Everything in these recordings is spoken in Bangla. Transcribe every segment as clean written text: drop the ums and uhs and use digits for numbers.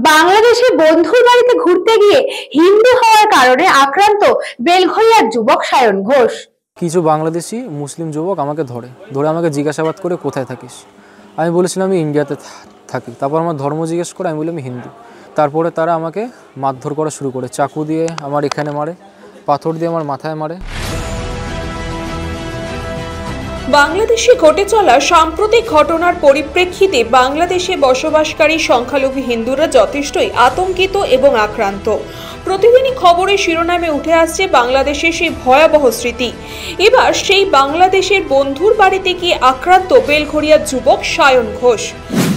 বাংলাদেশে বন্ধুর বাড়িতে ঘুরতে গিয়ে হিন্দু হওয়ার কারণে আক্রান্ত বেলঘরিয়ার যুবক সায়ন ঘোষ। কিছু বাংলাদেশি মুসলিম যুবক আমাকে ধরে আমাকে জিজ্ঞাসাবাদ করে কোথায় থাকিস। আমি বলেছিলাম আমি ইন্ডিয়াতে থাকি। তারপর আমার ধর্ম জিজ্ঞেস করে আমি বললাম আমি হিন্দু। তারপরে তারা আমাকে মারধর করা শুরু করে, চাকু দিয়ে আমার এখানে মারে, পাথর দিয়ে আমার মাথায় মারে। বাংলাদেশে ঘটে চলা সাম্প্রতিক ঘটনার পরিপ্রেক্ষিতে বাংলাদেশে বসবাসকারী সংখ্যালঘু হিন্দুরা যথেষ্টই আতঙ্কিত এবং আক্রান্ত। প্রতিদিনই খবরের শিরোনামে উঠে আসছে বাংলাদেশের সেই ভয়াবহ স্মৃতি। এবার সেই বাংলাদেশের বন্ধুর বাড়িতে গিয়ে আক্রান্ত বেলঘরিয়ার যুবক সায়ন ঘোষ।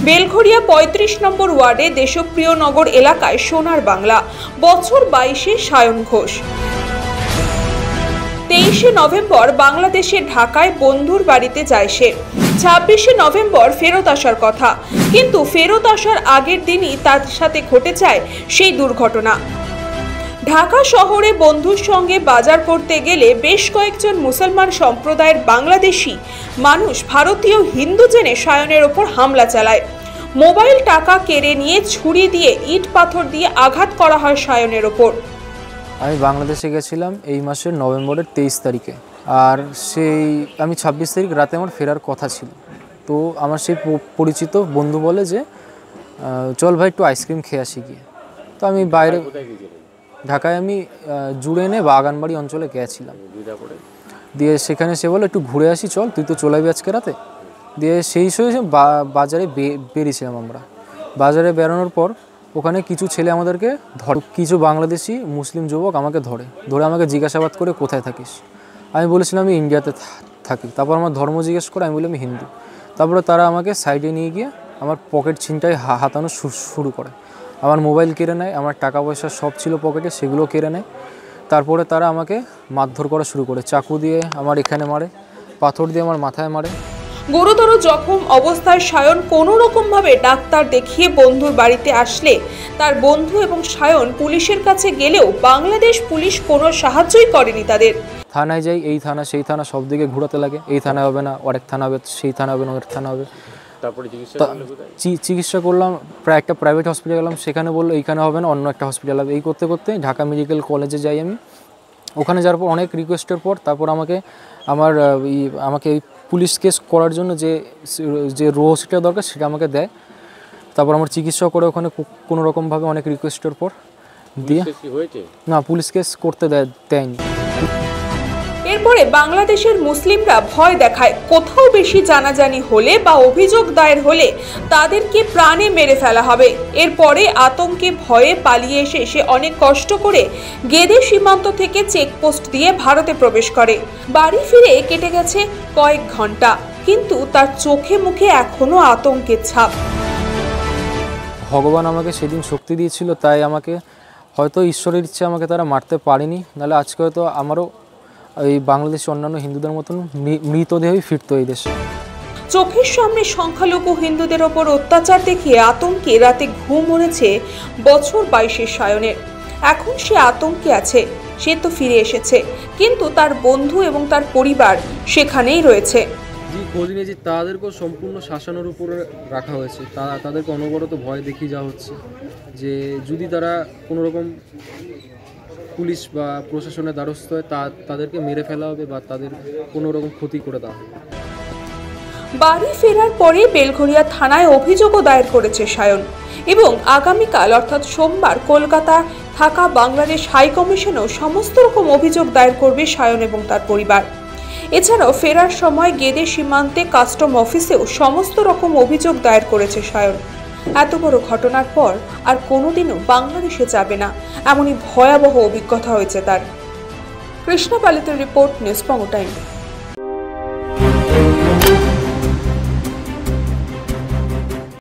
বেলঘরিয়া ৩৫ নম্বর ওয়ার্ডে দেশপ্রিয় নগর এলাকায় সোনার বাংলা, বছর ২২ সায়ন ঘোষ। ২৩ নভেম্বর বাংলাদেশের ঢাকায় বন্ধুর বাড়িতে যায় সে। ২৬ নভেম্বর ফেরত আসার কথা, কিন্তু ফেরত আসার আগের দিনই তার সাথে ঘটে যায় সেই দুর্ঘটনা। ঢাকা শহরে বন্ধুর সঙ্গে বাজার করতে গেলে বেশ কয়েকজন মুসলমান সম্প্রদায়ের বাংলাদেশি মানুষ ভারতীয় হিন্দু জেনে সায়নের ওপর হামলা চালায়। মোবাইল, টাকা কেড়ে নিয়ে ছুরি দিয়ে, ইট পাথর দিয়ে আঘাত করা হয় সায়নের ওপর। আমি বাংলাদেশে গেছিলাম এই মাসের নভেম্বরের ২৩ তারিখে, আর সেই আমি ২৬ তারিখ রাতে আমার ফেরার কথা ছিল। তো আমার সেই পরিচিত বন্ধু বলে যে চল ভাই একটু আইসক্রিম খেয়ে আসি গিয়ে। তো আমি বাইরে ঢাকায় আমি জুড়েনে বাগানবাড়ি অঞ্চলে গিয়েছিলাম। দিয়ে সেখানে সে বলে একটু ঘুরে আসি, চল তুই তো চলে যাবি আজকে রাতে। দিয়ে সেই সময় বাজারে বেরিয়েছিলাম আমরা। বাজারে বেরোনোর পর ওখানে কিছু ছেলে আমাদেরকে কিছু বাংলাদেশি মুসলিম যুবক আমাকে ধরে আমাকে জিজ্ঞাসাবাদ করে কোথায় থাকিস। আমি বলেছিলাম আমি ইন্ডিয়াতে থাকি। তারপর আমার ধর্ম জিজ্ঞেস করে আমি বললাম আমি হিন্দু। তারপরে তারা আমাকে সাইডে নিয়ে গিয়ে আমার পকেট ছিনটাই হাতানো শুরু করে। আমার মোবাইল কেড়ে নেয়, আমার টাকা পয়সা সব ছিল পকেটে, সেগুলো কেড়ে নেয়। তারপরে তারা আমাকে মারধর করা শুরু করে, চাকু দিয়ে আমার এখানে মারে, পাথর দিয়ে আমার মাথায় মারে। গুরুতর জখম অবস্থায় সায়ন কোনো রকমভাবে ডাক্তার দেখিয়ে বন্ধুর বাড়িতে আসলে তার বন্ধু এবং সায়ন পুলিশের কাছে গেলেও বাংলাদেশ পুলিশ কোনো সাহায্যই করেনি তাদের। থানায় যাই, এই থানা সেই থানা, সব দিকে ঘোরাতে লাগে। এই থানা হবে না, আরেক থানা হবে, সেই থানা হবে না, আরেক থানা হবে। তারপরে চিকিৎসা করলাম, প্রায় একটা প্রাইভেট হসপিটাল গেলাম, সেখানে বললো এইখানে হবে না, অন্য একটা হসপিটাল হবে। এই করতে করতে ঢাকা মেডিকেল কলেজে যাই আমি। ওখানে যাওয়ার পর অনেক রিকোয়েস্টের পর তারপর আমাকে এই পুলিশ কেস করার জন্য যে রসিদটা দরকার সেটা আমাকে দেয়। তারপর আমার চিকিৎসা করে ওখানে কোনো রকমভাবে অনেক রিকোয়েস্টের পর দিয়ে না, পুলিশ কেস করতে দেয়নি। এরপরে বাংলাদেশের মুসলিমরা ভয় দেখায় কোথাও বেশি জানাজানি হলে বা অভিযোগ দায়ের হলে তাদেরকে প্রাণে মেরে ফেলা হবে। এরপরে আতঙ্কে ভয়ে পালিয়ে এসে সে অনেক কষ্ট করে গেদে সীমান্ত থেকে চেকপোস্ট দিয়ে ভারতে প্রবেশ করে। বাড়ি ফিরে কেটে গেছে কয়েক ঘন্টা, কিন্তু তার চোখে মুখে এখনো আতঙ্কের ছাপ। ভগবান আমাকে সেদিন শক্তি দিয়েছিল, তাই আমাকে হয়তো ঈশ্বরের ইচ্ছে আমাকে তারা মারতে পারেনি, নাহলে আজকে হয়তো আমারও এই বাংলাদেশে অন্যান্য হিন্দুদের মতন মৃতদেহই ফিরত এই দেশে। চোখের সামনে সংখ্যালঘু হিন্দুদের ওপর অত্যাচার দেখিয়ে আতঙ্কে রাতে ঘুম উড়েছে বছর ২২ সায়নের। এখন সে আতঙ্কে আছে। সে তো ফিরে এসেছে, কিন্তু তার বন্ধু এবং তার পরিবার সেখানেই রয়েছে। খোঁজ নিয়েছি, তাদেরকেও সম্পূর্ণ শাসনের উপরে রাখা হয়েছে। তাদেরকে অনবরত ভয় দেখিয়ে যাওয়া হচ্ছে যে যদি তারা কোনো রকম পুলিশ বা প্রশাসনের দ্বারস্থ হয় তাদেরকে মেরে ফেলা হবে বা তাদের কোনো রকম ক্ষতি করে দেওয়া হবে। বাড়ি ফেরার পরে বেলঘরিয়া থানায় অভিযোগও দায়ের করেছে সায়ন, এবং আগামীকাল অর্থাৎ সোমবার কলকাতা থাকা বাংলাদেশ হাই কমিশনেও সমস্ত রকম অভিযোগ দায়ের করবে সায়ন এবং তার পরিবার। এছাড়াও ফেরার সময় গেদে সীমান্তে কাস্টম অফিসেও সমস্ত রকম অভিযোগ দায়ের করেছে সায়ন। এত বড় ঘটনার পর আর কোনোদিনও বাংলাদেশে যাবে না, এমনই ভয়াবহ অভিজ্ঞতা হয়েছে তার। কৃষ্ণা পালিতের রিপোর্ট, নিউজ বঙ্গ টাইম।